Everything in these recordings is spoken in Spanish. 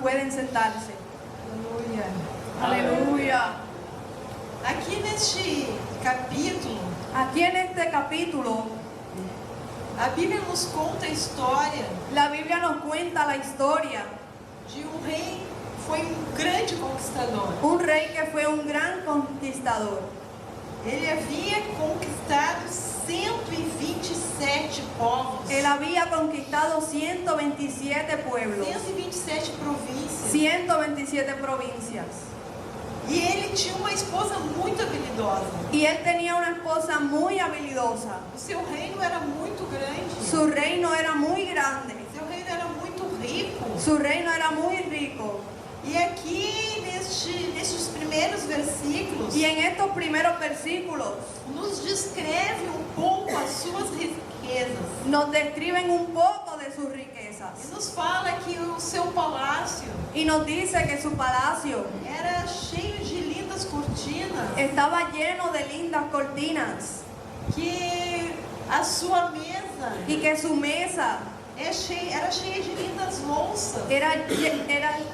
pueden sentarse. Aleluia. Aleluya. Aqui neste capítulo, Aquí en este capítulo, a Bíblia nos conta a história la Biblia nos cuenta la historia de rei que foi grande conquistador. un rey que fue un gran conquistador. Ele havia conquistado 127 povos, Él había conquistado 127 pueblos, 127 províncias. 127 provincias. E ele tinha uma esposa muito habilidosa. Y él tenía una esposa muy habilidosa. O seu reino era muito grande. Su reino era muy grande. Seu reino era muito rico. Su reino era muy rico. E aqui nestes primeiros versículos Y en estos primeros versículos nos descreve um pouco as suas riquezas. nos describen un poco de sus E riquezas. nos fala que o seu palácio Y nos dice que su palacio era cheio de lindas cortinas, estaba lleno de lindas cortinas que a sua mesa y que su mesa era cheia de lindas louças,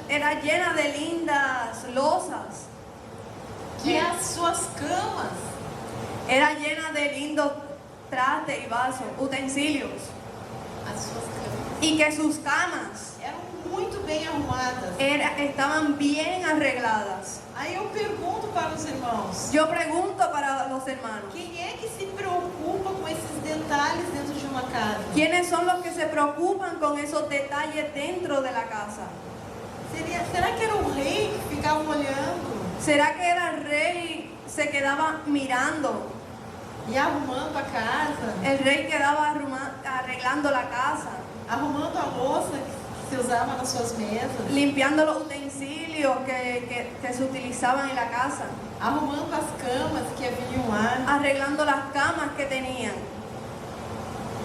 era llena de lindas losas, que as suas camas era llena de lindos trastes y vasos, utensilios, y que sus camas eram muito bem arrumadas. estaban bien arregladas. Aí eu pergunto para os irmãos, Yo pregunto para los hermanos, quem é que se preocupa com esses detalhes dentro de uma casa? ¿quiénes son los que se preocupan con esos detalles dentro de la casa? Será que era o rei que ficava olhando ¿Será que era el rey se quedaba mirando? e arrumando a casa, El rey quedaba arreglando la casa, arrumando a louça que se usava nas suas mesas, limpiando los utensilios que se utilizaban en la casa, arrumando as camas que haviam lá, arreglando las camas que tenían,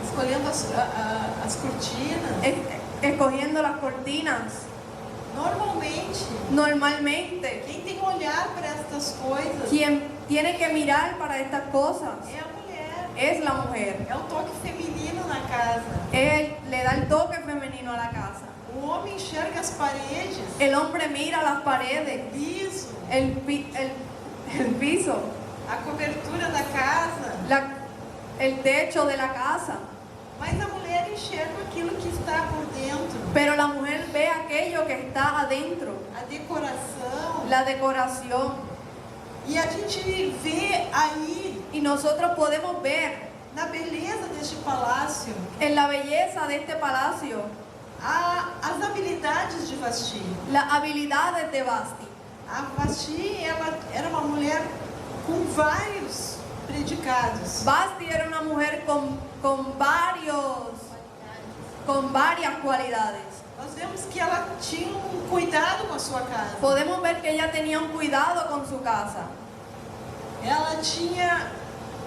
escolhendo as cortinas? escogiendo las cortinas? Normalmente, Normalmente, quem tem olhar para estas coisas quien tiene que mirar para estas cosas é a mulher. es la mujer. É o toque feminino na casa. Él le da el toque femenino a la casa. O homem enxerga as paredes, El hombre mira las o paredes, piso, el piso, a cobertura da casa. el techo de la casa. Mas a mulher enxerga aquilo que está por dentro. Pero la mujer ve aquello que está adentro, A decoração. la decoración. E a gente vê aí, Y nosotros podemos ver na beleza deste palácio, en la belleza de este palacio as habilidades de Vasti. las habilidades de Basti. A Vasti, ela era uma mulher com vários predicados. Basti era una mujer con varias cualidades. Nós vemos que ela tinha um cuidado com a sua casa. Podemos ver que ella tenía un cuidado con su casa. Ela tinha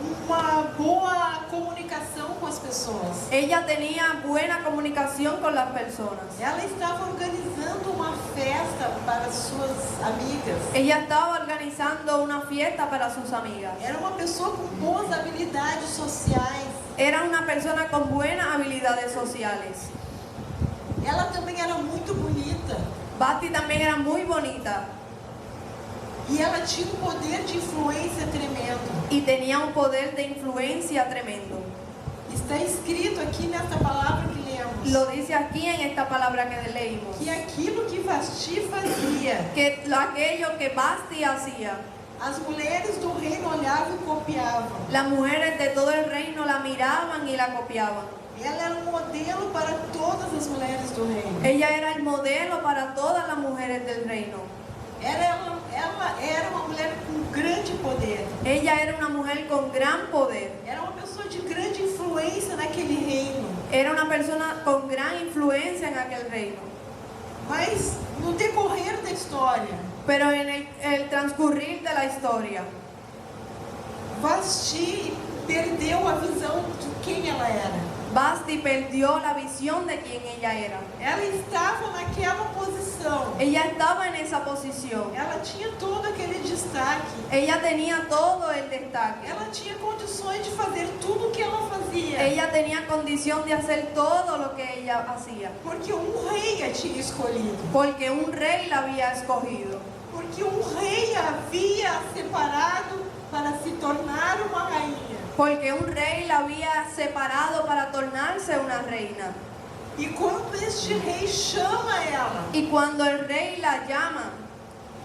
uma boa comunicação com as pessoas. Ella tenía buena comunicación con las personas. Ela estava organizando uma festa para suas amigas. Ella estaba organizando una fiesta para sus amigas. Era uma pessoa com boas habilidades sociais. Era una persona con buenas habilidades sociales. Ela também era muito bonita. Basti también era muy bonita E ela tinha um poder de influência tremendo. y tenía un poder de influencia tremendo. Está escrito aqui nesta palavra que lemos. Lo dice aquí en esta palabra que leímos. Que aquilo que Vasti fazia, Que aquello que Basti hacía, as mulheres do reino olhavam e copiavam. las mujeres de todo el reino la miraban y la copiaban. Ela era um modelo para todas as mulheres do reino. Ella era el modelo para todas las mujeres del reino. Ela era uma mulher com grande poder. Ella era una mujer con gran poder. Era uma pessoa de grande influência naquele reino. Era una persona con gran influencia en aquel reino. Mas no decorrer da história, Pero en el transcurrir de la historia, Vasti perdeu a visão de quem ela era. Vasti perdió la visión de quién ella era. Ela estava naquela posição. Ella estaba en esa posición. Ela tinha todo aquele destaque. Ella tenía todo el destaque. Ela tinha condições de fazer tudo o que ela fazia. Ella tenía condición de hacer todo lo que ella hacía. Porque rei a tinha escolhido. Porque un rey la había escogido. Porque rei a havia separado para se tornar uma rainha. Porque un rey la había separado para tornarse una reina. E quando este rei chama ela, Y cuando el rey la llama,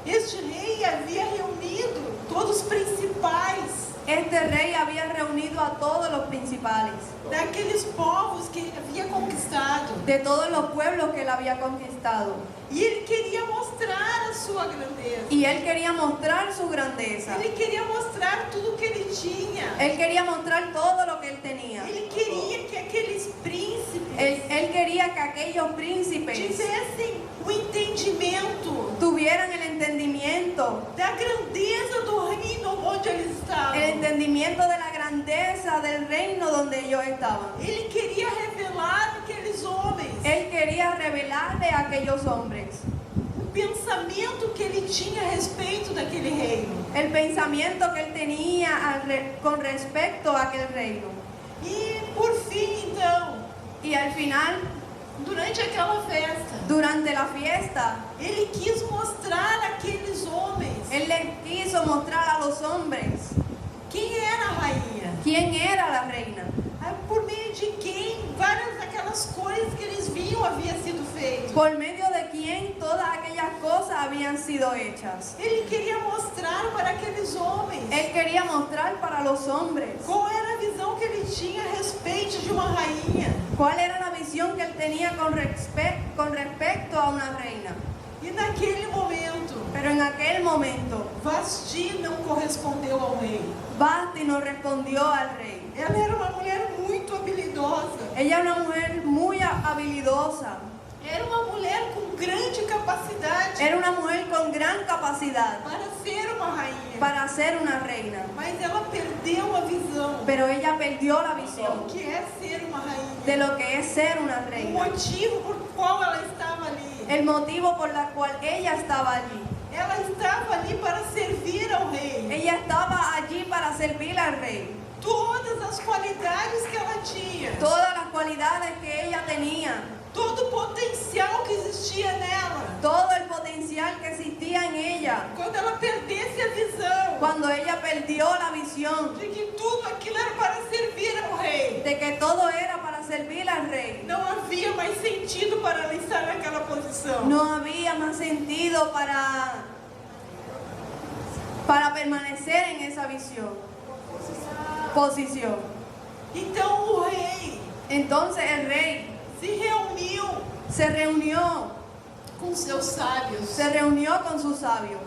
este rei havia reunido todos os principais este rey había reunido a todos los principales, daqueles povos que ele havia conquistado. de todos los pueblos que él había conquistado. E ele queria mostrar a sua grandeza. Y él quería mostrar su grandeza. Ele queria mostrar tudo que ele tinha. Él quería mostrar todo lo que él tenía. Ele queria que aqueles príncipes Él quería que aquellos príncipes tivessem o entendimento tuvieran el entendimiento, da grandeza do reino onde eles estavam. el entendimiento de la grandeza del reino donde ellos estaban. Ele queria revelar aqueles homens Él quería revelarle a aquellos hombres o pensamento que ele tinha a respeito daquele reino. el pensamiento que él tenía con respecto a aquel reino. E por fim, então, Y al final, durante aquela festa, durante la fiesta, ele quis mostrar àqueles homens él les quiso mostrar a los hombres quem era a rainha. quién era la reina, Por meio de quem várias daquelas coisas que eles viam havia sido feito. por medio de quién todas aquellas cosas habían sido hechas. Ele queria mostrar para aqueles homens Él quería mostrar para los hombres qual era a visão que ele tinha a respeito de uma rainha. cuál era la visión que él tenía con respecto a una reina. E naquele momento, Pero en aquel momento, Vasti não correspondeu ao rei. Vasti no respondió al rey. Ela era uma mulher muito habilidosa. Ella era una mujer muy habilidosa. Era uma mulher com grande capacidade Era una mujer con gran capacidad para ser uma rainha. para ser una reina. Mas ela perdeu a visão Pero ella perdió la do visión que é ser uma rainha. de lo que es ser una O reina. motivo por qual ela estava ali. El motivo por el cual ella estaba allí. Ela estava ali para servir ao rei. Ella estaba allí para servir al rey. Todas as qualidades que ela tinha, Todas las cualidades que ella tenía, todo o potencial que existia nela. todo el potencial que existía en ella, Quando ela perdesse a visão cuando ella perdió la visión de que tudo aquilo era para servir ao rei, de que todo era para servir al rey, não havia mais sentido para ela estar naquela posição. no había más sentido para permanecer en esa posición. Então o rei Entonces el rey se reuniu com com seus sábios se reunió con sus sabios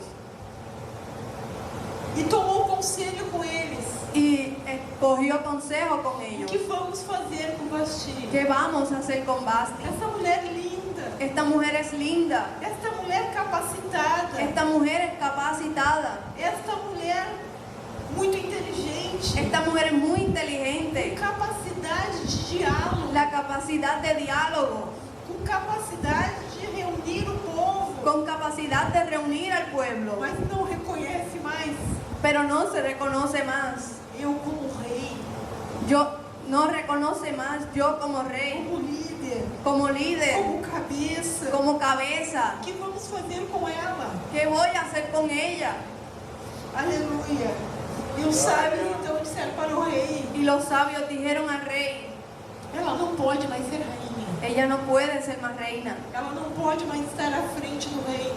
e tomou conselho com eles. y cogió consejo con O ellos. que vamos fazer com Vasti? ¿Qué vamos a hacer con Vasti? Essa mulher linda, Esta mujer es linda, esta mulher capacitada, esta mujer es capacitada, esta mulher muito inteligente, esta mujer es muy inteligente, capacidade de diálogo, la capacidad de diálogo, com capacidade de reunir o povo, con capacidad de reunir al pueblo, mas não reconhece mais. pero no se reconoce más. Eu como rei, Yo no reconoce más yo como rey, como líder, como líder, como cabeça. como cabeza. O que vamos fazer com ela? ¿Qué voy a hacer con ella? Aleluia. E os sábios então disseram para o rei: Y los sabios dijeron al rey, ela não pode mais ser rainha. ella no puede ser más reina. Ela não pode mais estar à frente do reino.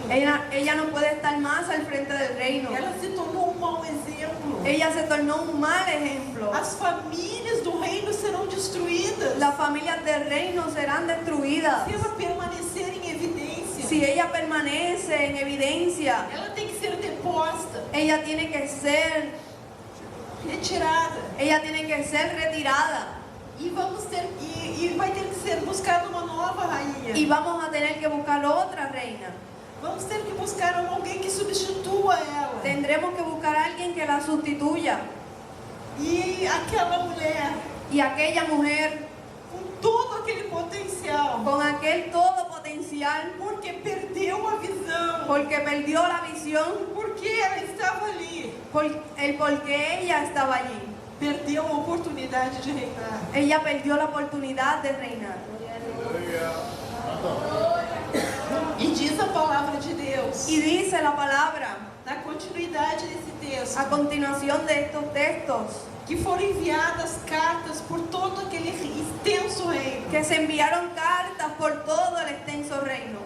Ella no puede estar más al frente del reino. Ela se tornou um mau exemplo. Ella se tornó un mal ejemplo. As famílias do reino serão destruídas Las familias del reino serán destruidas se ela permanecer em evidência. si ella permanece en evidencia. Ela tem que ser deposta, Ella tiene que ser, retirada. ella tiene que ser retirada. E vai ter que ser buscada uma nova rainha. Y vamos a tener que buscar otra reina. Vamos ter que buscar alguém que substitua ela. Tendremos que buscar a alguien que la sustituya. E aquela mulher Y aquella mujer com todo aquele potencial, con aquel todo potencial, porque perdeu a visão, porque perdió la visión, porque ela estava ali, el por qué ella estaba allí. perdeu a oportunidade de reinar. Ella perdió la oportunidad de reinar. E diz a palavra de Deus, Y dice la palabra, na continuidade desse texto, a continuación de estos textos, que foram enviadas cartas por todo aquele extenso reino, que se enviaron cartas por todo el extenso reino,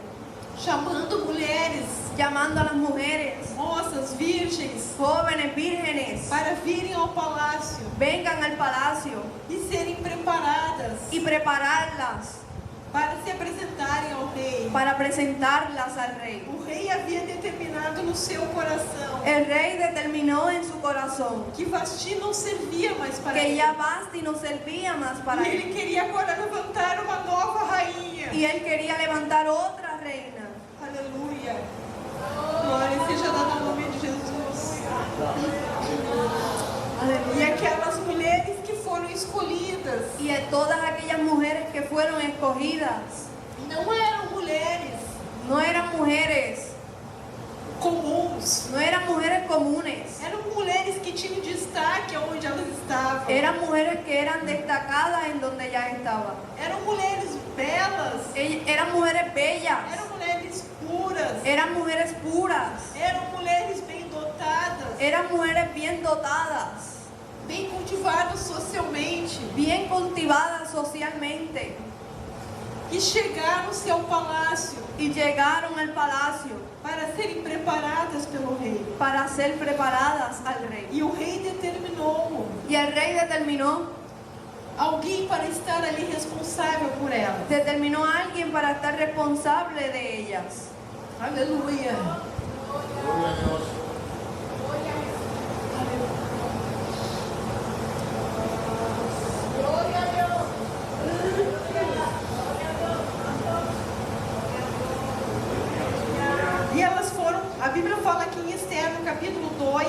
chamando mulheres, llamando a las mujeres, moças, virgens, jóvenes, vírgenes, para virem ao palácio vengan al palacio e serem preparadas y prepararlas para se apresentarem ao rei. para presentarlas al rey. O rei havia determinado no seu coração El rey determinó en su corazón que Vasti não servia mais para que ele. ya Vasti no servía más para E él. ele queria agora levantar uma nova rainha. Y él quería levantar otra reina. Aleluia. Glória seja dada ao nome de Jesus. E aquelas mulheres que foram escolhidas Y de todas aquellas mujeres que fueron escogidas, não eram mulheres no eran mujeres, comuns. no eran mujeres comunes, Eram mulheres que tinham destaque onde elas estavam. eran mujeres que eran destacadas en donde ella estaba. Eram mulheres belas. Eran mujeres bellas, Eram mulheres puras. eran mujeres puras, Eram mulheres bem dotadas. eran mujeres bien dotadas, Bem cultivadas socialmente. bien cultivadas socialmente, Que chegaram-se ao palácio y llegaron al palacio para serem preparadas pelo rei. para ser preparadas al rey. E o rei determinou Y el rey determinó alguém para estar ali responsável por elas. determinó a alguien para estar responsable de ellas. Aleluia. E elas foram, a Bíblia fala aqui em Esther, no capítulo 2,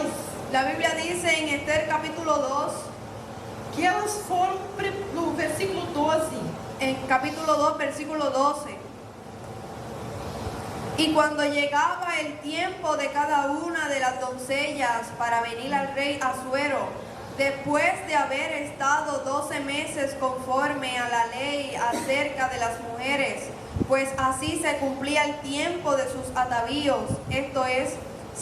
La Biblia dice en Esther capítulo 2, que elas foram, no versículo 12, en capítulo 2, versículo 12. Y cuando llegaba el tiempo de cada una de las doncellas para venir al rey Asuero, después de haber estado 12 meses conforme a la ley acerca de las mujeres, pues así se cumplía el tiempo de sus atavíos, esto es,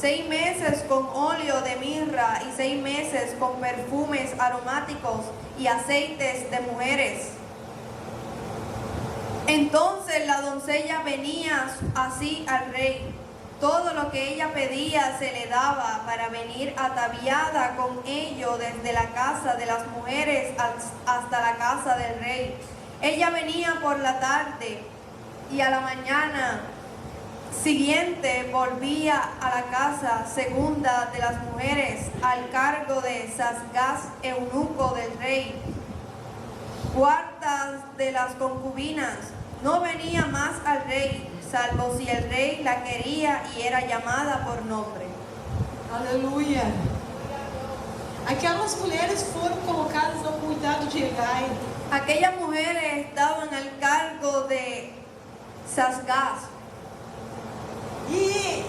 6 meses con óleo de mirra y 6 meses con perfumes aromáticos y aceites de mujeres. Entonces la doncella venía así al rey. Todo lo que ella pedía se le daba para venir ataviada con ello desde la casa de las mujeres hasta la casa del rey. Ella venía por la tarde y a la mañana siguiente volvía a la casa segunda de las mujeres al cargo de Sasgás, eunuco del rey. Cuartas de las concubinas. No venía más al rey, salvo si el rey la quería y era llamada por nombre. aleluia. Aquelas mulheres foram colocadas ao cuidado de Hegai. Aquellas mujeres estaban al cargo de Sasgás. E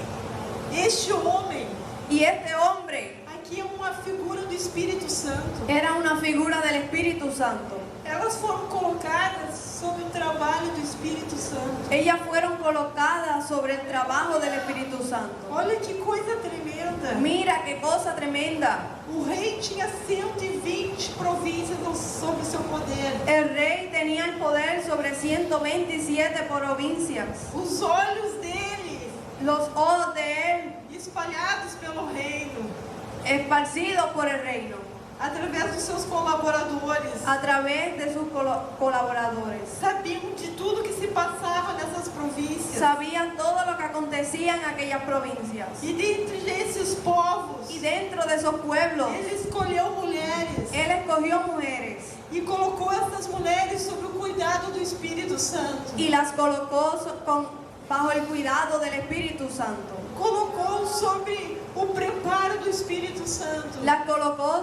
este homem, Y este hombre aqui é uma figura do Espírito Santo. era una figura del Espíritu Santo. Elas foram colocadas sob o trabalho do Espírito Santo. Ellas fueron colocadas sobre el trabajo del Espíritu Santo. Olha que coisa tremenda. Mira qué cosa tremenda. O rei tinha 120 províncias sob seu poder. El rey tenía el poder sobre 127 provincias. Os olhos dele Los ojos de él espalhados pelo reino, esparcidos por el reino, através dos seus colaboradores. a través de sus colaboradores. Sabiam de tudo que se passava nessas províncias. Sabían todo lo que acontecía en aquellas provincias. E dentre esses povos, Y dentro de esos pueblos, ele escolheu mulheres él escogió mujeres e colocou essas mulheres sob o cuidado do Espírito Santo. y las colocó bajo el cuidado del Espíritu Santo. Colocou sobre o preparo do Espírito Santo. Las colocó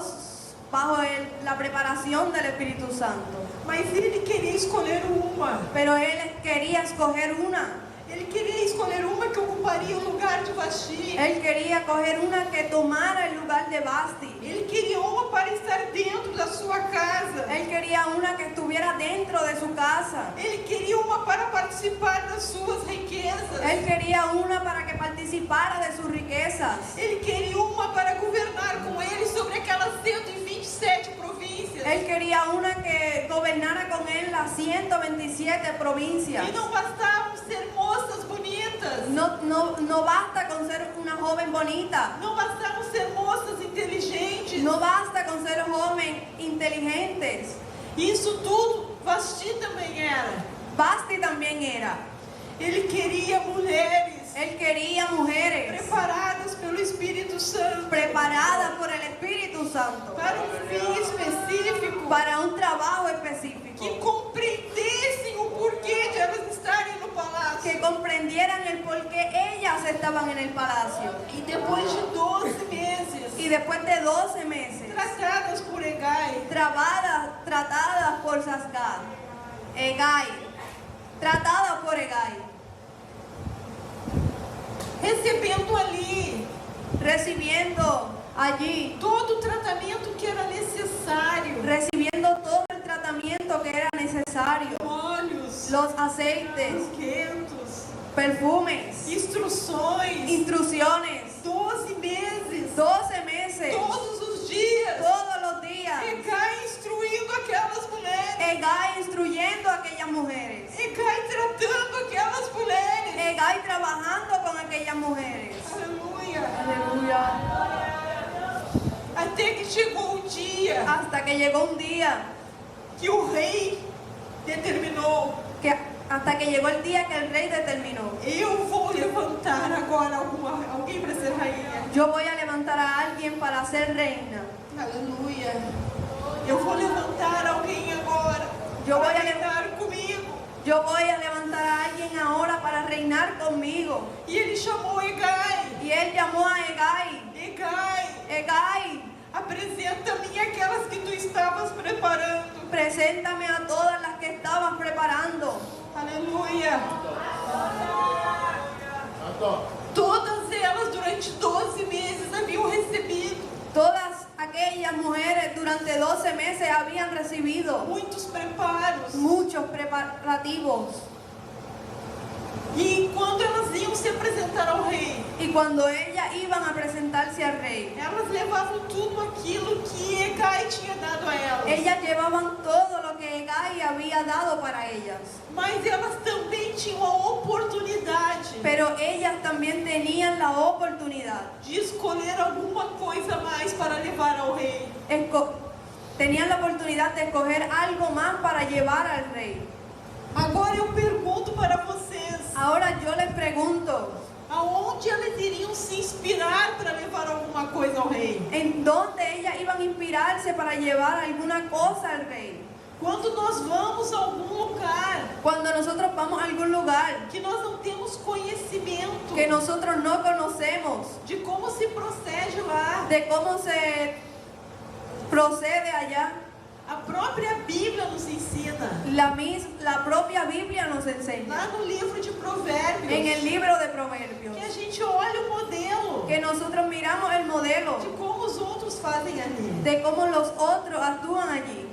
bajo la preparación del Espíritu Santo. Mas ele queria escolher uma. Pero él quería escoger una. Ele queria escolher uma que ocuparia o lugar de Vasti. Él quería coger una que tomara el lugar de Vasti. Ele queria uma para estar dentro da sua casa. Él quería una que estuviera dentro de su casa. Ele queria uma para participar das suas riquezas. Él quería una para que participara de sus riquezas. Ele queria uma para governar com ele sobre aquelas 127 províncias. Él quería una que gobernara con él las 127 provincias. E não bastavam ser moças bonitas. No basta con ser una joven bonita. Não bastavam ser moças inteligentes. No basta con ser jóvenes inteligentes. Isso tudo Vasti também era. Vasti también era. Ele queria mulheres Él quería mujeres preparadas pelo Espírito Santo preparadas por el Espíritu Santo para um fim específico, para un trabajo específico, que compreendessem o porquê de elas estarem no palácio. que comprendieran el por qué ellas estaban en el palacio. E depois de 12 meses, Y después de 12 meses, tratadas por Hegai, tratadas por Hegai, tratadas por Hegai, recebendo ali recibiendo allí, todo o tratamento que era necessário, recibiendo todo el tratamiento que era necesario, óleos, los aceites, unguentos, perfumes, instruções, instrucciones, 12 meses, 12 meses, todos os dias, todos los días, Hegai instruindo aquelas mulheres, Hegai instruyendo a aquellas mujeres, Hegai tratando aquelas mulheres. Hegai trabajando con aquellas mujeres. Aleluia. Aleluya. Até que chegou o dia Hasta que llegó un día, que o rei determinou: hasta que llegó el día que el rey determinó: eu vou levantar agora alguém para ser rainha. yo voy a levantar a alguien para ser reina. Aleluia. Eu vou levantar alguém agora Eu vou para le- reinar comigo. Yo voy a levantar a alguien ahora para reinar conmigo. E ele chamou Hegai. Y él llamó a Hegai. Hegai, Hegai, apresenta-me aquelas que tu estavas preparando. preséntame a todas las que estabas preparando. Aleluia. Todas elas durante 12 meses haviam recebido Todas aquellas mujeres durante 12 meses habían recibido muitos preparos. muchos preparativos. E quando elas iam se apresentar ao rei, Y cuando ellas iban a presentarse al rey, elas levavam tudo aquilo que Hegai tinha dado a elas. ellas llevaban todo lo que Hegai había dado para ellas. Mas elas também tinham a oportunidade Pero ellas también tenían la oportunidad, de escolher alguma coisa a mais para levar ao rei. tenían la oportunidad de escoger algo más para llevar al rey. Agora eu pergunto para vocês, Ahora yo les pregunto, aonde elas iriam se inspirar para levar alguma coisa ao rei? ¿en dónde ellas iban a inspirarse para llevar alguna cosa al rey? Quando nós vamos a algum lugar Cuando nosotros vamos a algún lugar que nós não temos conhecimento que nosotros no conocemos de como se procede lá, de cómo se procede allá, a própria Bíblia nos ensina. la propia Biblia nos enseña, Lá no livro de Provérbios, en el libro de Proverbios, que a gente olha o modelo que nosotros miramos el modelo de como os outros fazem ali. de cómo los otros actúan allí.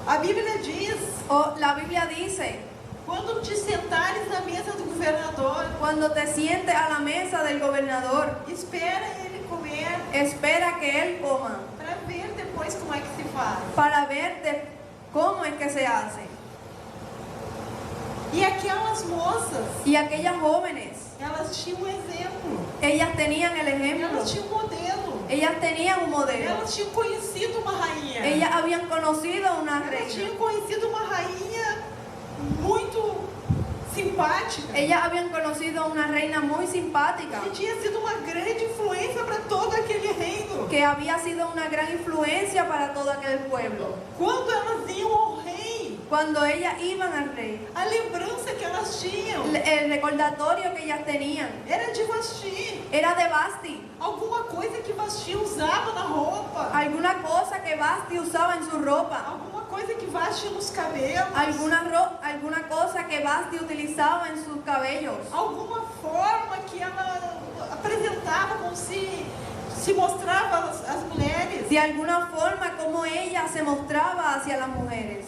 A Bíblia diz: La Biblia dice, quando te sentares na mesa do governador, cuando te sientes a la mesa del gobernador, espera ele comer espera que él coma para ver depois como é que se faz. para ver cómo es que se hace. E aquelas moças, Y aquellas jóvenes, elas tinham um exemplo, ellas tenían el ejemplo, elas tinham um modelo, ellas tenían un modelo, elas tinham conhecido uma rainha, ellas habían conocido a una elas reina, tinham conhecido uma rainha muito simpática, ellas habían conocido a una reina muy simpática, que tinha sido uma grande influência para todo aquele reino. que había sido una gran influencia para todo aquel pueblo. Quando elas iam ao rei, Cuando ellas iban al rey, a lembrança que elas tinham el recordatorio que ellas tenían era de Vasti. era de Vasti. Alguma coisa que Vasti usava na roupa. Alguna cosa que Vasti usaba en su ropa. Alguma coisa que Vasti nos cabelos. Alguna cosa que Vasti utilizaba en sus cabellos. Alguma forma que ela apresentava como se mostrava às mulheres. De alguna forma como ella se mostraba hacia las mujeres.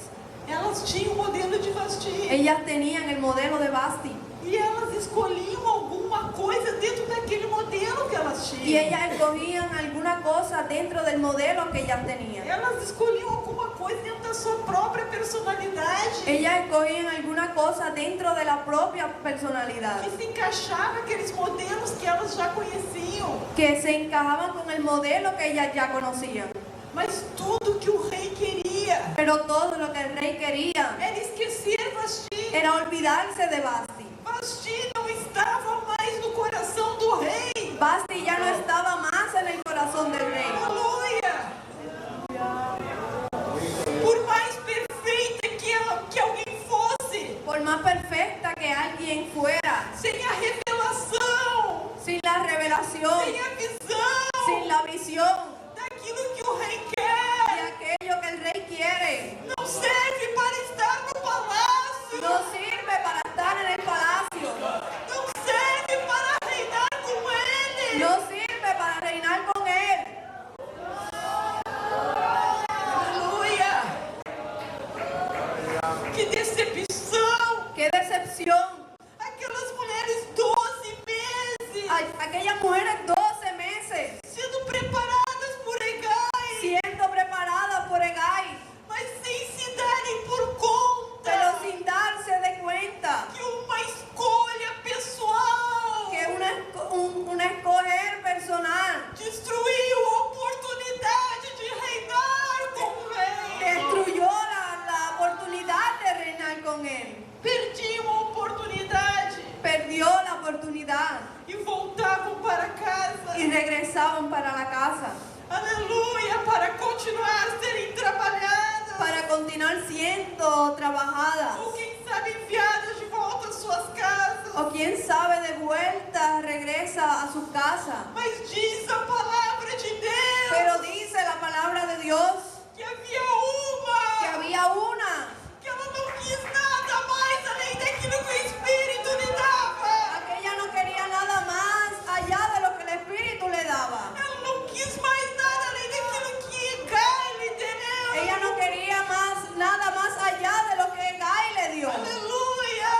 Elas tinham o modelo de Vasti. Ellas tenían el modelo de Vasti. E elas escolhiam alguma coisa dentro daquele modelo que elas tinham. Y ellas escogían alguna cosa dentro del modelo que ellas tenían. Elas escolhiam alguma coisa dentro da sua própria personalidade. Ellas escogían alguna cosa dentro de la propia personalidad. Que se encaixava aqueles modelos que elas já conheciam. Que se encajaban con el modelo que ellas ya conocían. Mas tudo que o rei queria Pero todo lo que el rey quería era esquecer Vasti. era olvidarse de Vasti. Vasti não estava mais no coração do rei. Vasti ya no estaba más en el corazón del rey. Aleluia! Por mais perfeita que alguém fosse, Por más perfecta que alguien fuera, sem a revelação, sin la revelación, sem a visão sin la visión daquilo que o rei de quer, aquello que el rey quiere, não serve para estar no palácio, no sirve para estar en el palacio, não serve para reinar com ele. no sirve para reinar con él. Aleluia! Que decepção! ¡Qué decepción! Aquelas mulheres 12 meses Aquellas mujeres 12 meses sendo preparadas por Hegai, siendo preparadas por Hegai, mas sem se darem por conta pero sin darse de cuenta que uma escolha pessoal que una escoger personal destruiu a oportunidade de reinar com o rei. destruyó la oportunidad de reinar con él. Perdiam a oportunidade Perdió la oportunidad e voltavam para casa. y regresaban para la casa Aleluia! Para continuar a serem trabalhadas. para continuar siendo trabajadas, Ou quem sabe enviadas de volta às suas casas. o quién sabe de vuelta regresa a su casa. Mas diz a palavra de Deus Pero dice la palabra de Dios que havia uma que había una que ela não quis nada mais além daquilo que o Espírito lhe dava. aquella no quería nada más allá de lo que el Espíritu le daba. Ela não quis mais nada além daquilo que Hegai lhe deu. Ella no quería nada más allá de lo que Hegai le dio. Aleluia!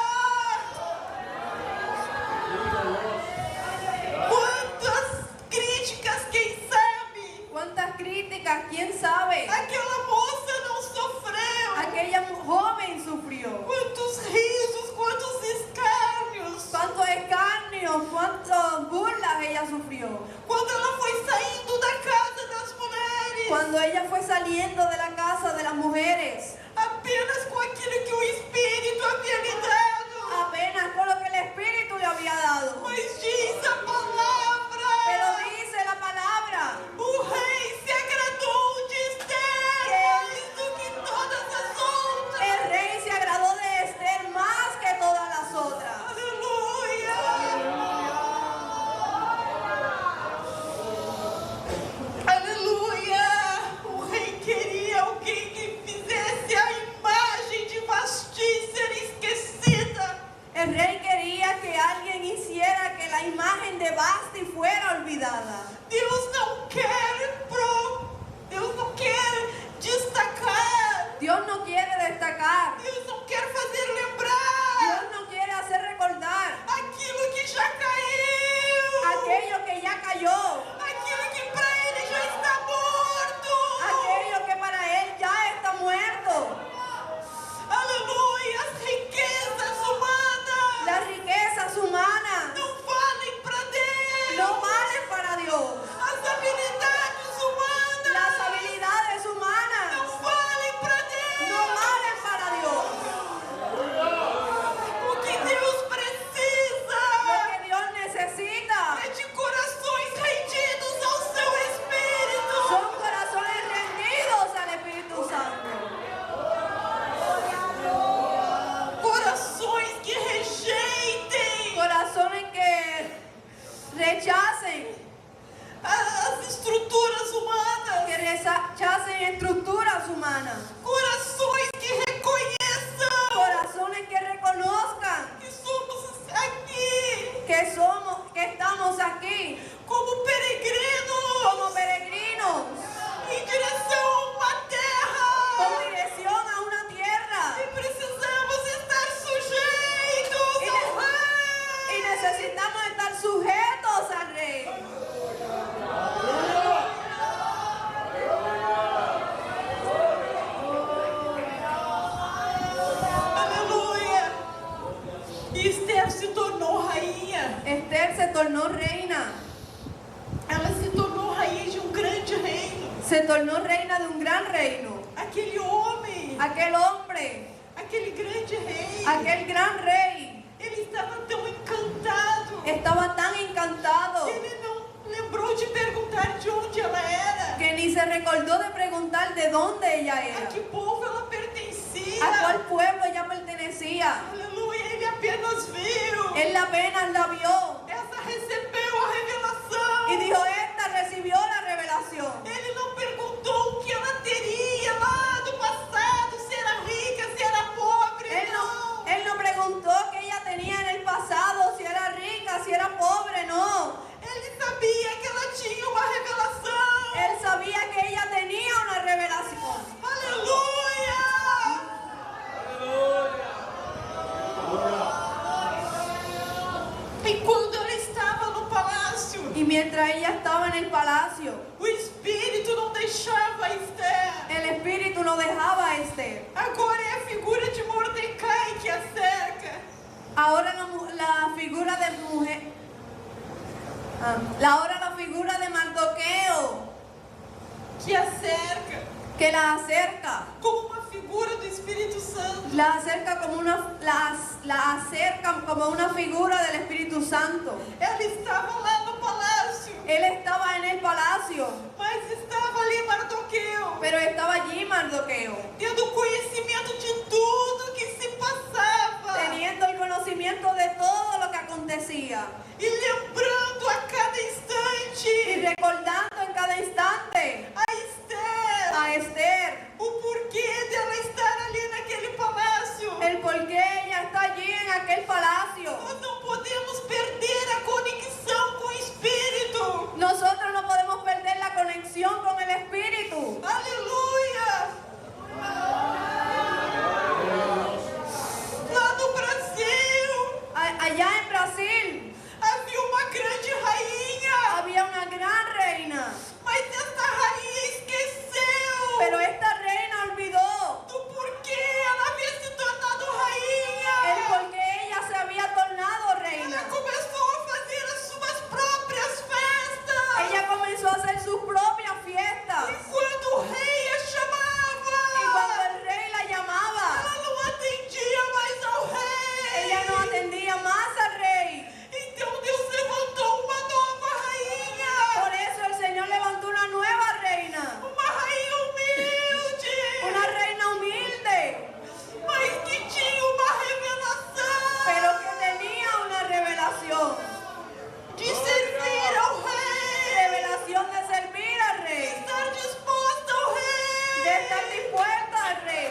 Quantas críticas, quem sabe? ¿Cuántas críticas? ¿Quién sabe? Aquela moça não sofreu. Aquella joven sufrió. Quantos risos, quantos escárnios. ¿Cuántos escarnios? ¿Cuántas burlas ella sufrió? Quando ela foi saindo da casa das mulheres, Cuando ella fue saliendo de la casa de las mujeres, apenas com aquilo que o Espírito havia lhe dado. apenas con lo que el Espíritu le había dado. Mas diz a palavra, Pero dice la palabra o rei se agradou de Esther mais do que todas as outras. el rey se agradó de Esther más que todas las otras. Aleluia! Aleluia! O rei queria alguém que fizesse a imagem de Vasti ser esquecida. El rey quería que alguien hiciera que la imagen de Vasti fuera olvidada. Deus não quer destacar. Dios no quiere destacar. Deus não quer fazer lembrar Dios no quiere hacer recordar aquilo que já caiu, aquello que ya cayó, aquilo que para ele já está morto. aquello que para él ya está muerto. Aleluia! As riquezas humanas Las riquezas humanas não valem para Deus. no valen para Dios. As habilidades necesitamos estar sujetos al Rey. Aleluia. E Esther se tornou rainha. Esther se tornó reina. Ela se tornou rainha de um grande reino. Se tornó reina de un gran reino. Aquele homem, Aquel hombre, aquele grande rei, aquel gran rey, ele estava tão encantado estaba tan encantado que ele não lembrou de perguntar de onde ela era, que ni se recordó de preguntar de dónde ella a era, que povo ela pertencia. a cuál pueblo ella pertenecía. Aleluia, ele apenas viu. Él apenas la vio Essa recebeu a revelação. y dijo, esta recibió la revelación. Ele não perguntou o que ela teria lá do passado, se era rica, se era pobre. Não. Él no preguntó qué ella tenía en el pasado, si era rica, si era pobre, no. Ele sabia que ela tinha uma revelação. Él sabía que ella tenía una revelación. Aleluia! E quando ela estava no palácio, Y mientras ella estaba en el palacio, o Espírito não deixava Esther. el espíritu no dejaba a Esther. Agora é a figura de Mordecai que a cerca. Ahora la figura de mujer, ahora la figura de Mardoqueo Que a cerca que la acerca, como uma figura do Espírito Santo. la acerca como la acercan como una figura del Espíritu Santo. Ela estava lá no palácio, Él estaba en el palacio, mas estava ali Mardoqueu, pero estaba allí Mardoqueo, tendo conhecimento de tudo que se passava teniendo el conocimiento de todo lo que acontecía e lembrando a cada y instante recordando en cada instante a Esther o porquê dela estar ali naquele palácio. el por qué ella está allí en aquel palacio. Nós não podemos perder a conexão com o Espírito. Nosotros no podemos perder la conexión con el Espíritu. Aleluia! Lá no Brasil Allá en Brasil havia uma grande rainha, había una gran reina, mas essa rainha esqueceu pero esta reina olvidó do porquê ela havia se tornado rainha. el por qué ella se había tornado Ela reina. começou a fazer as suas próprias festas. Ella comenzó a hacer sus propias fiestas E quando o rei a y cuando chamava, el rey la llamaba, ela não atendia mais ao rei. ella no atendía más al rey. Então Deus levantou uma nova rainha, Por eso el Señor levantó una nueva reina, uma rainha humilde, una reina humilde, mas que tinha uma revelação pero que tenía una revelación, de servir ao rei, revelación de servir al rey, estar disposta ao rei. de estar dispuesta al rey.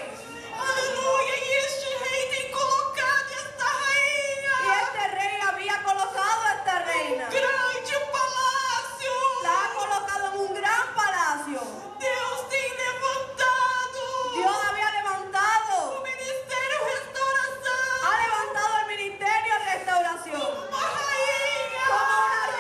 Aleluia! E este rei tem colocado esta rainha Y este rey había colocado a esta reina, grande palácio. la ha colocado en un gran palacio. Deus tem levantado Dios había levantado, o ministério restauração ha levantado el ministerio de restauración uma rainha como una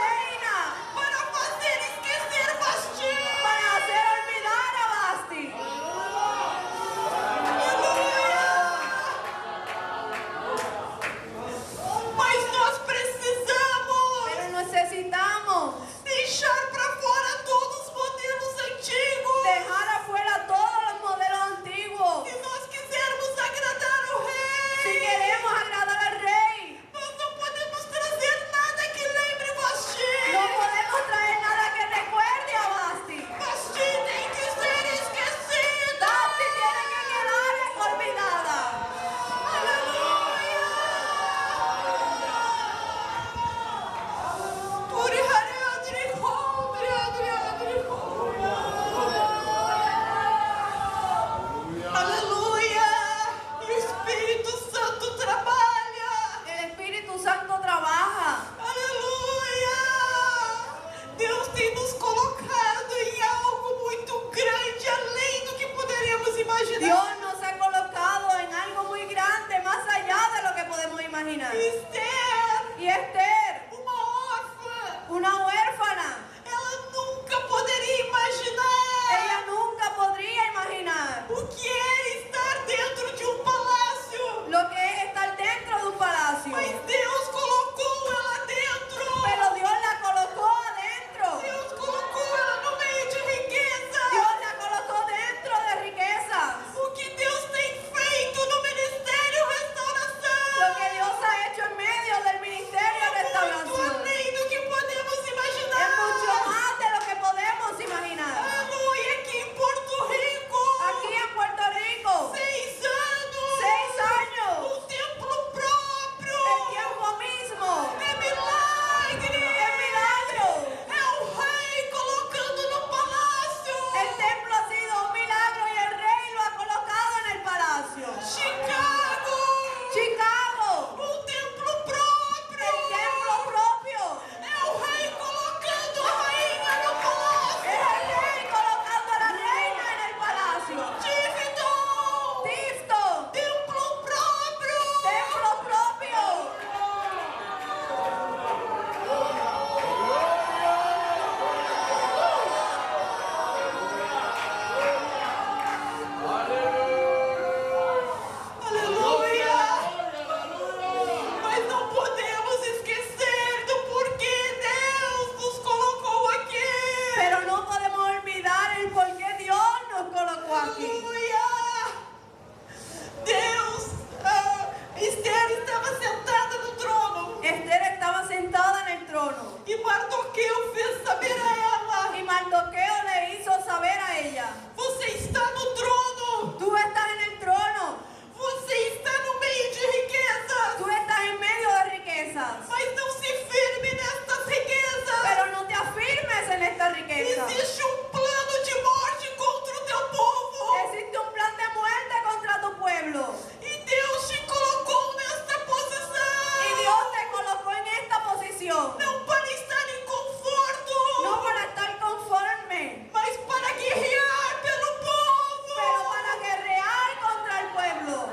bendición, não para estar em conforto, no para estar conforme, mas para guerrear pelo povo. pero para guerrear contra el pueblo.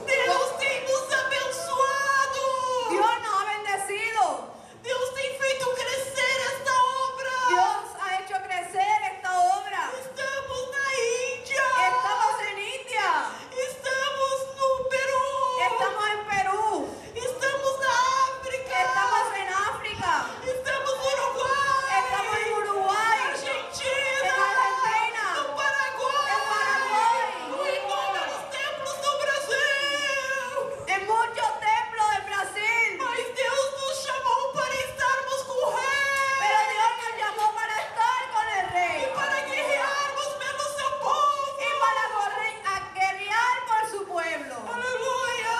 Deus tem nos abençoado. Dios nos ha bendecido. Deus tem feito crescer esta obra. Dios ha hecho crecer esta obra. Estamos na Índia. Estamos en India, Estamos no Peru. estamos en Perú, Estamos na África. estamos en África, Estamos no Uruguai. estamos en Uruguay, Argentina. en Argentina, No Paraguai. en Paraguay, Em inúmeros templos do Brasil. en muchos templos de Brasil. Mas Deus nos chamou para estarmos com o Rei. Pero Dios nos llamó para estar con el E Rey para guerrearmos pelo seu povo. y para a guerrear por su pueblo. Aleluia!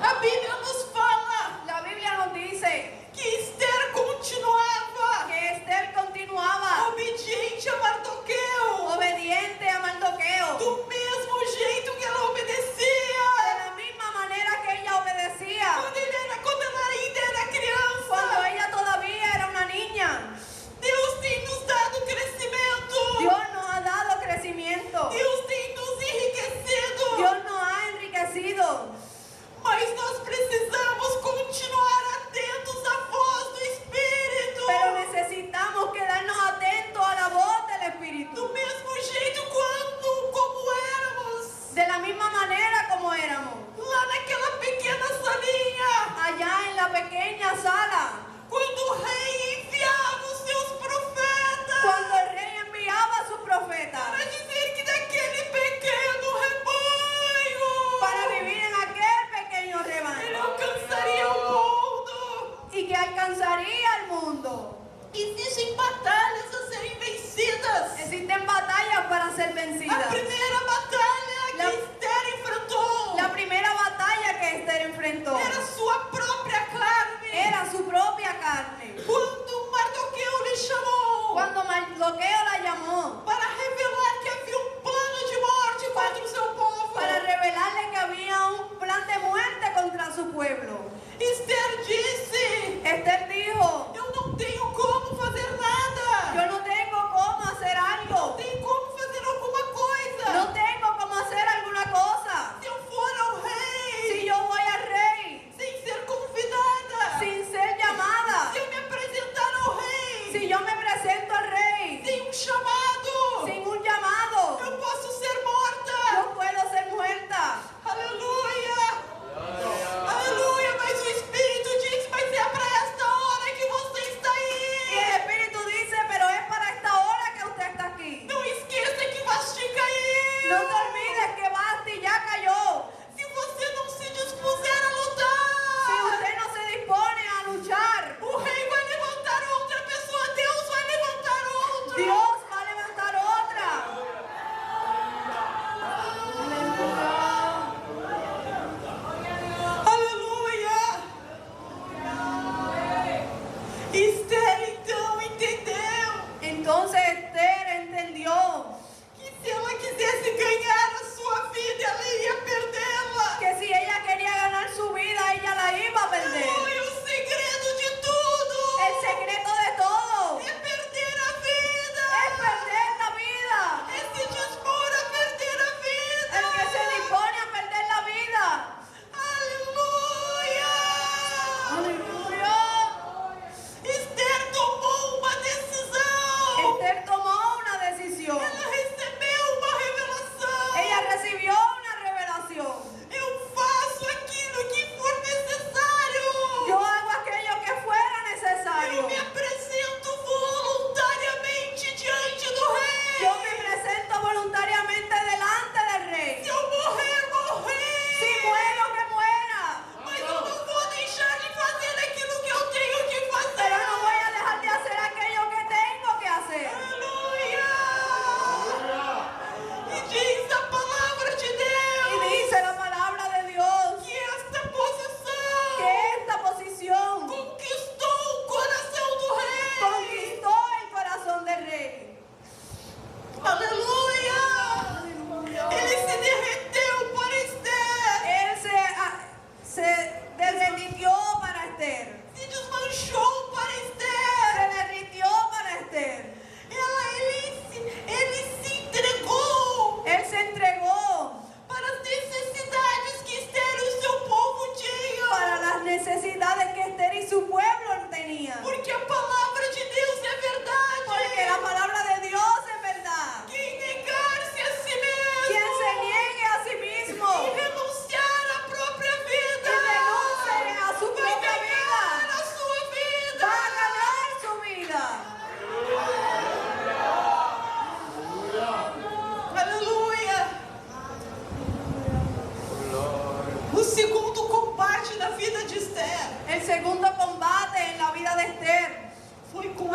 A Bíblia nos fala La Biblia nos dice que Esther continuava que Esther continuaba obediente a Mardoqueu, obediente a Mardoqueo, do mesmo jeito que ela obedecia de la misma manera que ella obedecía quando ela ainda era criança. cuando ella todavía era una niña. Deus tem nos dado crescimento. Dios nos ha dado crecimiento, Deus tem nos enriquecido. Dios nos ha enriquecido, Mas nós precisamos continuar atentos à voz do Espírito. pero necesitamos quedarnos atentos a la voz del Do Espíritu, mesmo jeito como éramos. de la misma manera como éramos, Lá naquela pequena salinha. allá en la pequeña sala, Quando o rei enviava os seus profetas. cuando el rey enviaba a sus profetas Para dizer que daquele pequeno rebanho. para vivir en aquel pequeño Ele rebaño alcançaria o mundo. y que alcanzaría el mundo. Existem batalhas a serem vencidas. Existen batallas para ser A vencidas. primeira batalha La- que Esther enfrentou La primera batalla que Esther enfrentó era sua própria carne. era su propia carne. Quando Mardoqueu lhe chamou Cuando Mardoqueo la llamó para revelar que havia um plano de morte contra o seu povo, para revelarle que había un plan de muerte contra su pueblo, Esther disse: Esther dijo: Eu não tenho como fazer nada. yo no tengo cómo hacer Não algo, tenho como fazer alguma coisa. no tengo cómo hacer alguna cosa. Se eu for ao rei, Si yo voy al rey,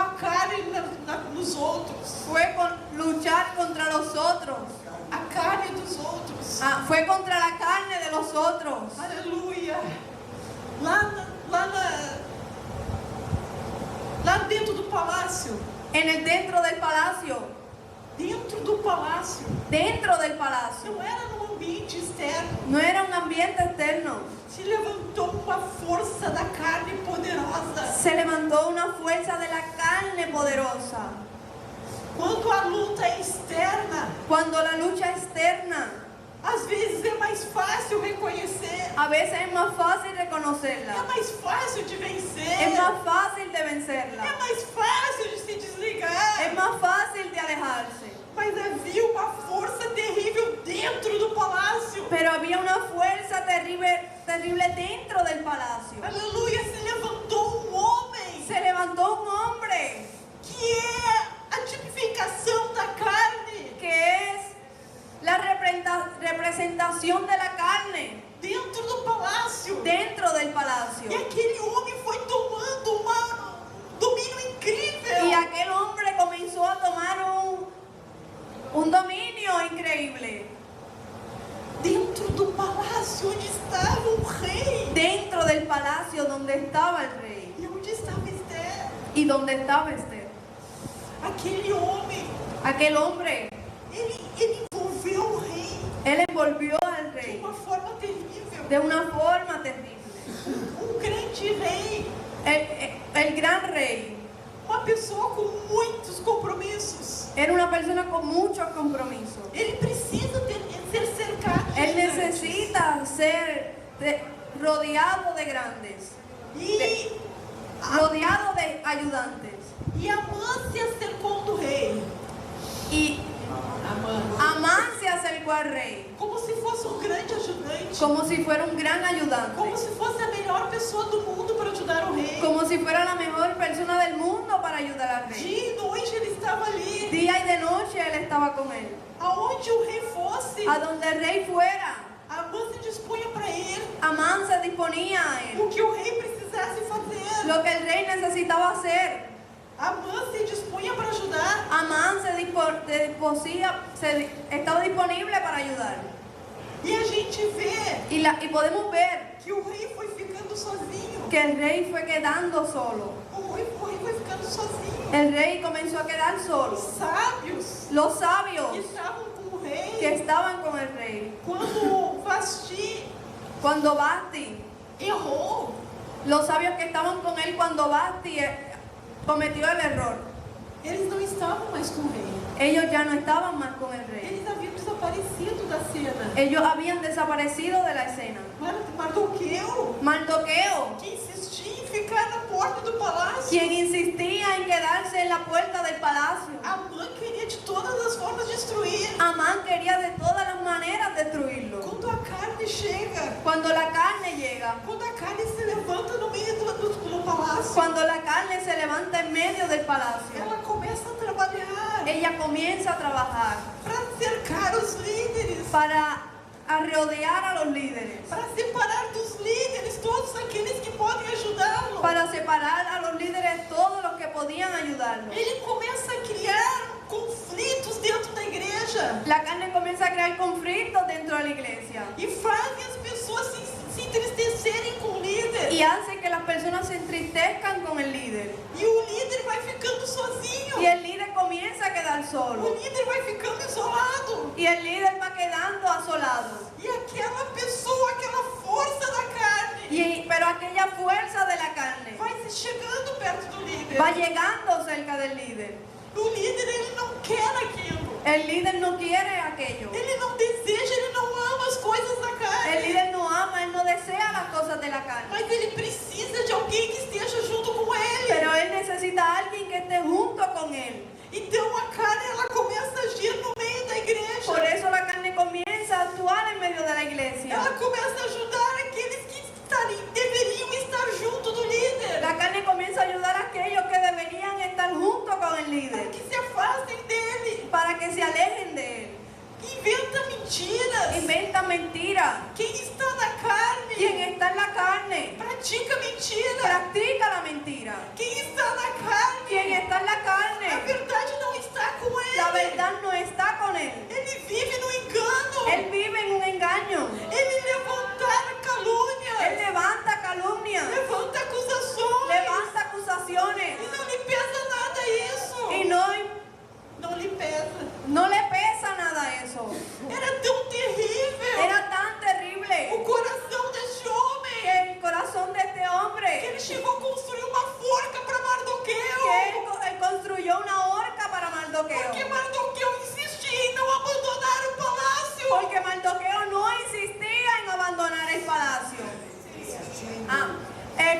cara nos outros, fue luchar contra los otros, a carne dos outros. fue contra la carne de los otros. Aleluia. Lá dentro do palácio, Dentro del palacio, dentro do palácio, dentro del palacio, não era num ambiente externo. no era un ambiente externo, Se levantou uma força da carne poderosa. se levantó una fuerza de la carne poderosa. Quando a luta é externa, Cuando la lucha externa, às vezes é mais fácil reconhecer, a veces es más fácil é reconocerla, mais fácil de vencer, es más fácil de é vencerla, mais fácil de se desligar. es más fácil de alejarse. Mas havia uma força terrível dentro do palácio. Pero había una fuerza terrible dentro del palacio. Aleluia, se levantou um homem Se levantó un hombre que é a tipificação da carne que es la representación de la carne dentro do palácio. dentro del palacio. E aquele homem foi tomando um domínio incrível. Y aquel hombre comenzó a tomar un dominio increíble Dentro do palácio onde estava o rei. dentro del palacio donde estaba el rey E onde estava Esther. y donde estaba Esther. Aquele homem, Aquel hombre, ele envolveu o rei él envolvió al de rey uma forma terrível. de una forma terrible. Um grande rei, El gran rey uma pessoa com muitos compromissos. era una persona con muchos compromisos. Ele precisa ser cercado de Él gigantes. necesita ser rodeado de grandes, E rodeado de ayudantes. Amã se acercou do rei. Y Amán se acercó al rey Como se fosse um grande ajudante. como si fuera un gran ayudante, Como se fosse a melhor pessoa do mundo para ajudar o rei. como si fuera la mejor persona del mundo para ayudar al rey. Dia e noite ele estava ali. Día y de noche él estaba con él. Aonde o rei fosse, A donde el rey fuera, Amã se dispunha para ir. Amán se disponía a él. O que o rei precisasse fazer. Lo que el rey necesitaba hacer, Amã se dispunha para ajudar. Amán estaba disponible para ayudar. E a gente vê Y podemos ver que o rei foi ficando sozinho. que el rey fue quedando solo. O rei foi ficando sozinho. El rey comenzó a quedar solo. Os sábios Los que sabios estavam com o rei, que estaban con el rey, quando Vasti cuando Basti, errou, los sabios que estaban con él cuando Basti cometió el error, eles não estavam mais com o rei. ellos ya no estaban más con el rey. Eles haviam desaparecido da cena. Ellos habían desaparecido de la escena. Mardoqueu, Mardoqueo, que insistia em ficar na porta do palácio. quien insistía en quedarse en la puerta del palacio. Amã queria de todas as formas destruir. Amán quería de todas las maneras destruirlo. Quando a carne chega, Cuando la carne llega, quando a carne se levanta no meio do palácio, cuando la carne se levanta en medio del palacio, ela começa a trabalhar ella comienza a trabajar para cercar os líderes, para rodear a los líderes, para separar dos líderes todos aqueles que podem ajudá-lo. para separar a los líderes todos los que podían ayudarlo. Ele começa a criar conflitos dentro da igreja La carne comienza a crear conflictos dentro de la iglesia e fazem as pessoas se entristecerem com o líder. y hace que las personas se entristezcan con el líder. E o líder vai ficando sozinho. Y el líder comienza a quedar O solo. líder vai ficando isolado. Y el líder va quedando asolado. E aquela pessoa, aquela força da carne, Pero aquella fuerza de la carne vai se chegando perto do líder. va llegando cerca del líder. O líder, ele não quer aquilo. El líder no quiere aquello. Ele não deseja, ele não ama as coisas da El carne. líder no ama, él no desea las cosas de la carne. Mas ele precisa de alguém que esteja junto com ele. Pero él necesita a alguien que esté junto con él. Então a carne, ela começa a agir no meio da igreja. Por eso la carne comienza a actuar en medio de la iglesia. Ela começa a ajudar aqueles que deveriam estar junto do líder. La carne comienza a ayudar a aquellos que deberían estar junto con el Para líder, que se afastem dele. para que se alejen de él. Inventa mentiras. Inventa mentiras. Quem está na carne Quien está en la carne pratica mentira. practica la mentira. Quem está na carne Quien está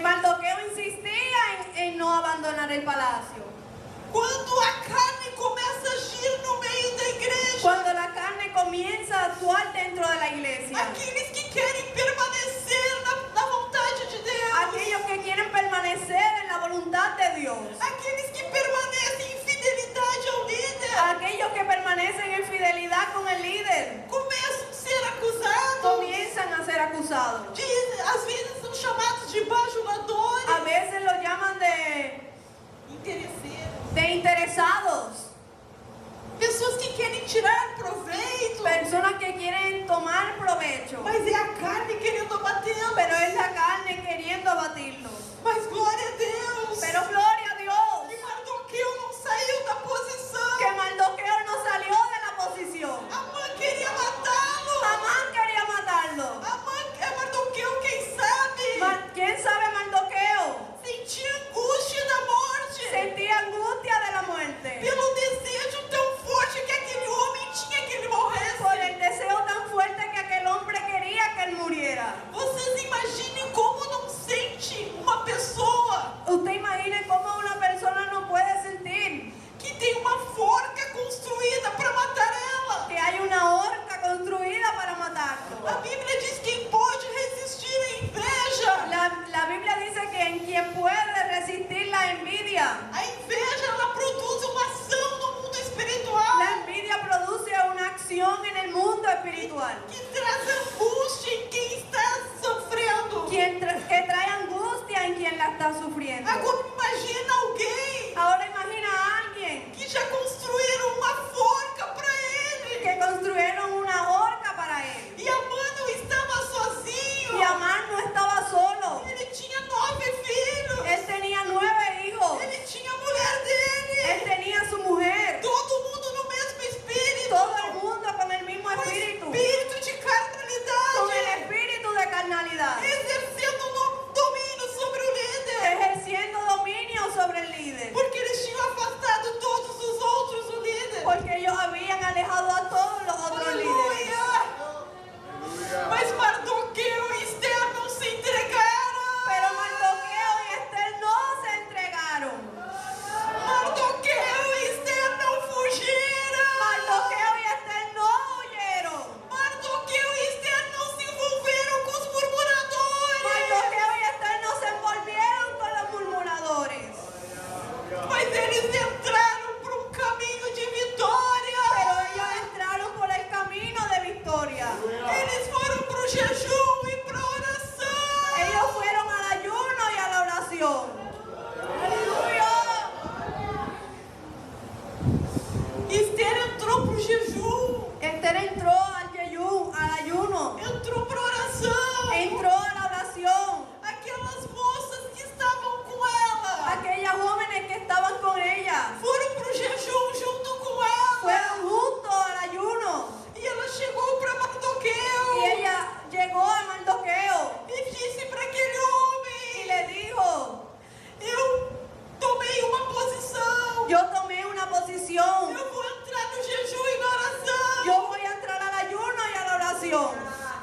Mardoqueo insistía en no abandonar el palacio. Quando a carne começa a agir no meio da igreja, Cuando la carne comienza a actuar dentro de la iglesia, aqueles que querem permanecer na vontade de Deus, aquellos que quieren permanecer en la voluntad de Dios, aqueles que permanecem em fidelidade ao líder, aquellos que permanecen en fidelidad con el líder, começam a ser acusados. comienzan a ser acusados. Às vezes são chamados de bajuladores, A veces lo llaman de interesados, pessoas que querem tirar proveito, personas que quieren tomar provecho, mas é a carne querendo abatê-los. pero es la carne queriendo abatirlo. Mas glória a Deus, Pero gloria a Dios, que Mardoqueu não saiu da posição. que Mardoqueo no salió de la posición. Amã queria matá-lo. Amán quería matarlo. Mardoqueu, quem sabe, ¿Quién sabe Mardoqueo? sentia angústia da morte, Sentía angustia de la muerte pelo desejo tão forte que aquele homem tinha que ele morresse. por el deseo tan fuerte que aquel hombre quería que él muriera. Vocês imaginem como não sente uma pessoa Usted imagine cómo una persona no puede sentir que tem uma forca construída para matar ela. que hay una horca construida para matarlo. A Bíblia diz que quem pode resistir à inveja. La Biblia dice que en quien puede resistir la envidia. A inveja, ela produz uma ação no mundo espiritual La envidia produce una acción en el mundo espiritual que traz angústia em quem está sofrendo. que trae angustia en quien la está sufriendo. Agora imagina alguém Ahora imagina a alguien que já construíram uma forca para ele. que construyeron una horca para él. E Amã não estava sozinho. Y Amán no estaba solo. Ele tinha 9 filhos. Él tenía 9 hijos. Ele tinha a mulher dele. Él tenía su mujer. Todo mundo no mesmo espírito. Todo el mundo con el mismo Com espíritu. espírito de carnalidade. Con el espíritu de carnalidad. Exercendo domínio sobre o líder. Ejerciendo dominio sobre el líder. Porque eles tinham afastado todos os outros do líder. Porque ellos habían alejado a todos los otros líderes. Aleluia! Mas Mardoqueu e Esther não se entregaram. Pero Mardoqueo y Esther no se entregaron. Mardoqueu e Esther não fugiram. Mardoqueo y Esther no huyeron. Mardoqueu e Esther não se envolveram com os murmuradores. Mardoqueo y Esther no se envolvieron con los murmuradores. Mas eles entraram por um caminho de vitória. Pero ellos entraron por el camino de victoria. Eles foram para o jejum e para a oração. Ellos fueron al ayuno y a la oración. Aleluya. Esther entrou para o jejum. Esther entró al ayuno, Entrou para a oração. entró a la oración. Aquelas moças que estavam com ela Aquellas jóvenes que estaban con ella foram para o jejum junto com ela. fueron juntos al ayuno. E ela chegou para Mardoqueu Y ella llegó a Mardoqueo e disse para aquele y homem: le dijo: eu tomei uma posição. yo tomé una posición. Eu vou entrar no jejum e na oração. Yo voy a entrar al ayuno y a la oración.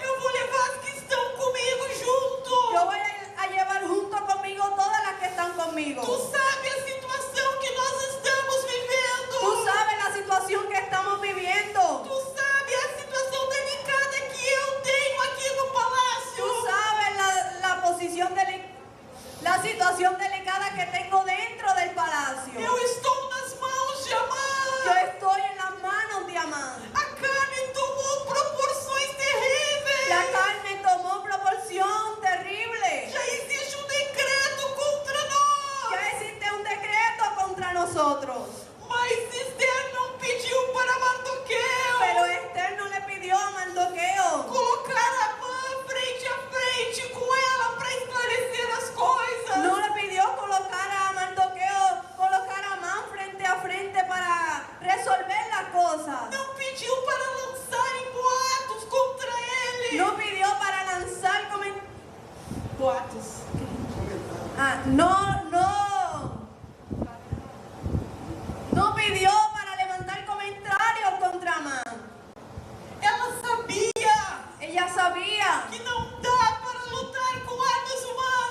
Eu vou levar as que estão comigo junto. Yo voy a llevar junto conmigo todas las que están conmigo. Tu sabe a situação que nós estamos vivendo. Tú sabes la situación que estamos viviendo. Tu sabe a situação delicada que eu tenho aqui no palácio. Tú sabes la situación delicada que tengo dentro del palacio. Eu estou nas mãos de Yo Amã. estoy en las manos de Amán. A carne tomou proporções terríveis. La carne tomó proporción terrible. Já existe um decreto contra nós. Ya existe un decreto contra nosotros. Mas Esther não pediu para Mardoqueu Pero Esther no le pidió a Mardoqueo colocar Amã frente a frente com ela para esclarecer as coisas. no le pidió colocar a Mardoqueo, colocar a Amán frente a frente para resolver las cosas. Não pediu para lançarem boatos contra ele. No pidió para lanzar Boatos. no pidió para levantar comentarios contra Amán. Ela sabia Ella sabía que não dá para lutar com armas humanas.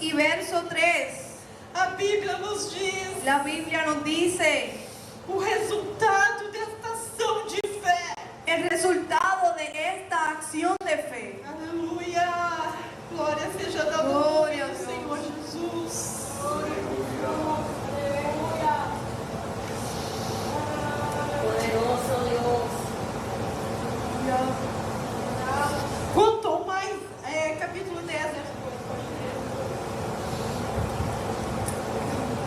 y verso 3. A Bíblia nos diz La Biblia nos dice o resultado desta ação de fé. el resultado de esta acción de fe. Aleluia! Glória seja dada ao Glória nome a do Deus. Senhor Jesus. Poderoso Dios. Quanto ao mais, capítulo 10,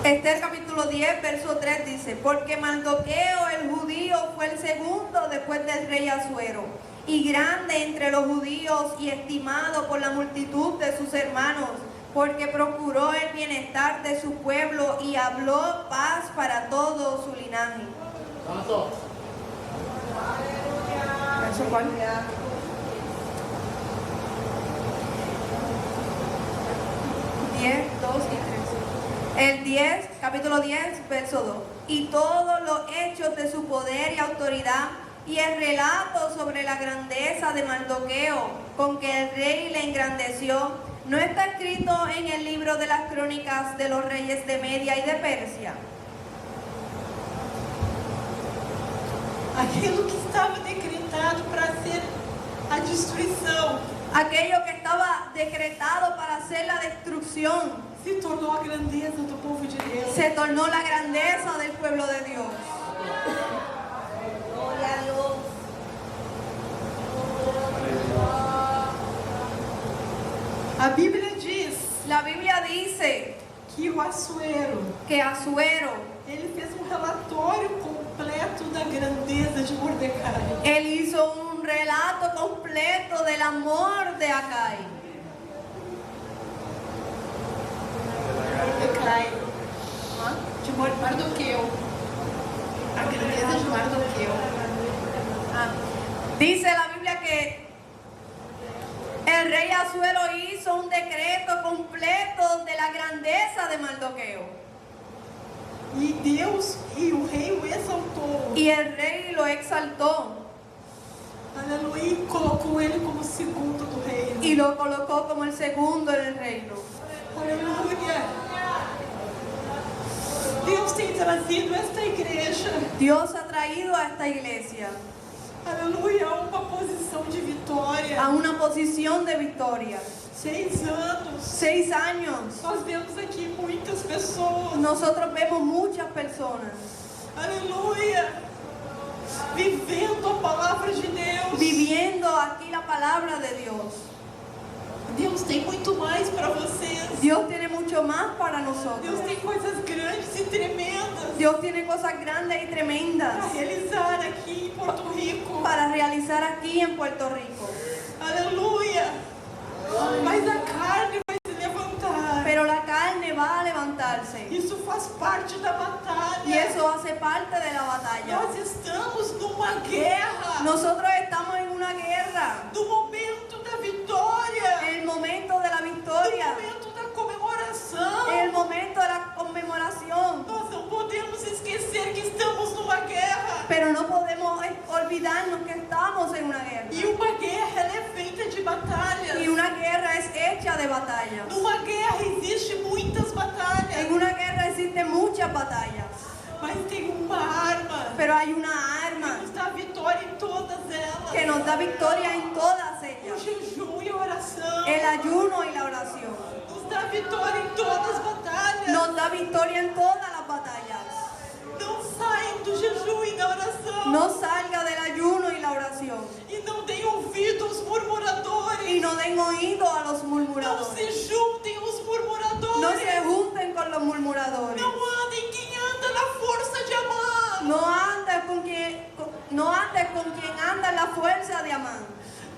Esther capítulo 10, verso 3 dice, porque Mardoqueo el judío fue el segundo después del rey Asuero, y grande entre los judíos y estimado por la multitud de sus hermanos, porque procuró el bienestar de su pueblo y habló paz para todo su linaje. Santo. ¿Verso cuál? 10, 2 y 3. El 10, capítulo 10, verso 2. Y todos los hechos de su poder y autoridad y el relato sobre la grandeza de Mardoqueo con que el rey le engrandeció, ¿no está escrito en el libro de las crónicas de los reyes de Media y de Persia? aquilo que estava decretado para ser a destruição Aquello que estaba decretado para hacer la destrucción se tornou a grandeza do povo de Deus. se tornó la grandeza del pueblo de Dios. Gloria a Dios. A Bíblia diz La Biblia dice que o Assuero, que Asuero, ele fez um relatório completo da grandeza de Mordecai. él hizo un relato completo del amor de Acai. Mordecai, de Mardoqueu. A grandeza de Mardoqueu. Dice la Biblia que el rey Asuero hizo un decreto completo de la grandeza de Mardoqueo. E Deus e o rei o exaltou. Y el rey lo exaltó Aleluia. E colocou ele como segundo do reino. y lo colocó como el segundo en el reino. Aleluia. Deus tem trazido esta igreja, Dios ha traído a esta iglesia aleluia, a uma posição de vitória. a una posición de victoria. 6 anos. 6 años. Nós vemos aqui muitas pessoas, Nosotros vemos muchas personas aleluia, vivendo a palavra de Deus. viviendo aquí la palabra de Dios. Deus tem muito mais para vocês. Dios tiene mucho más para nosotros. Deus tem coisas grandes e tremendas Dios tiene cosas grandes y tremendas para realizar aqui em Porto Rico. para realizar aquí en Puerto Rico. Aleluia. Mas a carne vai se levantar. Pero la carne va a levantarse Isso faz parte da batalha. y eso hace parte de la batalla. Nós estamos numa guerra. Nosotros estamos en una guerra, Do momento da vitória. el momento de la Do victoria, momento da comemoração. el momento de la conmemoración. Nós não podemos esquecer que estamos numa guerra. Pero no podemos olvidarnos que estamos en una guerra. E uma guerra ela é feita de batalhas. Y una guerra es hecha de batallas. Numa guerra existe muitas batalhas. En una guerra existen muchas batallas, Mas tem uma arma pero hay una que arma nos dá vitória em todas elas. que nos da victoria en todas O ellas. jejum e a oração El ayuno y la oración nos dá vitória em todas as batalhas. nos da victoria en todas las batallas. Não saiam do jejum e da oração. No salga del ayuno y la oración E não deem ouvido aos murmuradores. y no den oído a los Não murmuradores. se juntem aos murmuradores. No se junten con los murmuradores. Não andem quem anda na força de Amã. No andes con quien anda en la fuerza de Amán.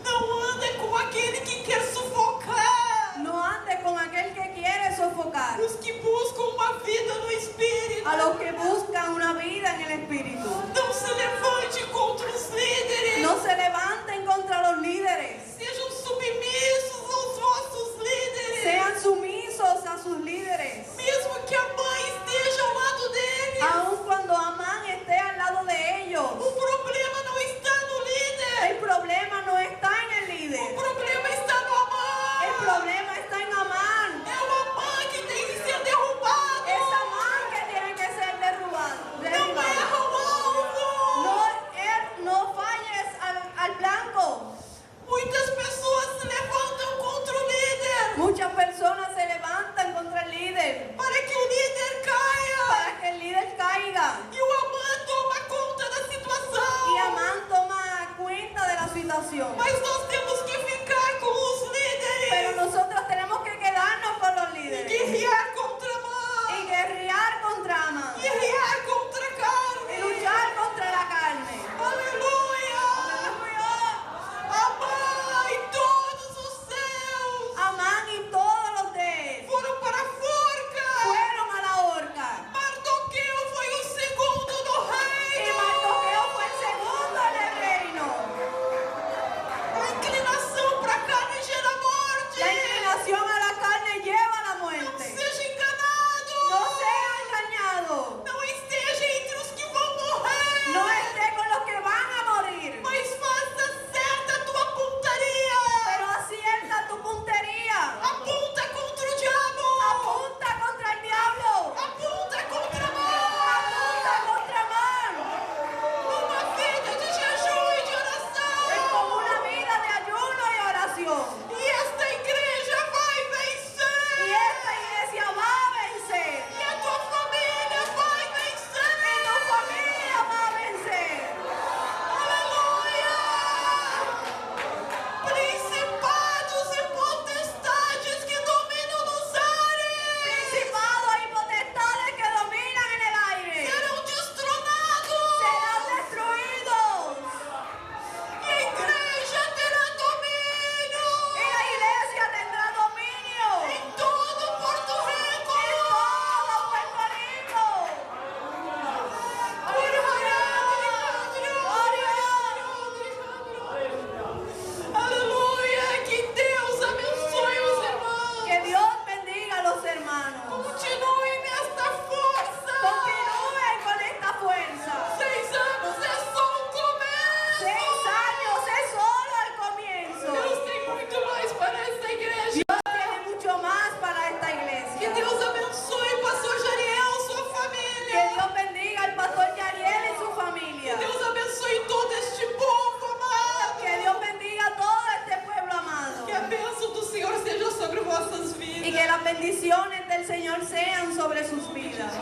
Não andem com aquele que quer sufocar. No andes con aquel que quiere sofocar Os que buscam uma vida no Espírito. a los que buscan una vida en el Espíritu. Não se levante contra os líderes. No se levanten contra los líderes. Sejam submissos aos vossos líderes. Sean sumisos a sus líderes. Mesmo que a mãe esteja ao lado deles. Aun cuando Amán esté al lado de ellos. O problema não está no líder. El problema no está en el O líder. problema está no Amã. El problema está en Amán. É o Amã oración. Mas nós temos que ficar com os líderes. Pero nosotros tenemos que quedarnos con los E líderes guerrear contra y mal. guerrear contra Amán Guerrear contra a y carne. luchar contra la carne. Aleluia. Amar e todos os seus Amán y todos los de él foram para a forca. fueron a la horca. Mardoqueu foi o segundo do Y reino. Mardoqueo fue el segundo en el reino. A inclinação para a carne gera morte. La inclinación a la carne lleva a la Não muerte. seja enganado. No sea engañado. Não esteja entre os que vão morrer. No esté con los que van a morir. Mas faça certa a tua pontaria. Pero acierta tu puntería. Aponta contra o diabo. Apunta contra el diablo. Aponta contra a mal. Apunta contra Amán. Uma vida de jejum e de Es oração. como una vida de ayuno y oración. E esta igreja vai Y vencer. esta iglesia va a vencer. E a tua família vai Y vencer. tu familia va a vencer. Aleluia! Principados e potestades que dominam nos ares Principados y potestades que dominan en el aire serão destronados. serán destruidos. E a igreja terá domínio Y la iglesia tendrá dominio em todo Porto Rico. en todo Puerto Rico. Aleluia! Que Deus abençoe os irmãos. Que Dios bendiga a los hermanos. Continue nesta força. Continúen con esta fuerza. 6 anos é só um começo. 6 años es solo el comienzo. Deus tem muito mais para esta igreja. Dios tiene mucho más para esta Que iglesia. Deus abençoe o pastor Jariel, sua Que família. Dios bendiga al pastor Yariel y su Que familia. Deus abençoe todo este povo amado. Que Dios bendiga a todo este pueblo amado. Que a bênção do Senhor seja sobre vossas Y vidas. que las bendiciones del Señor sean sobre sus vidas.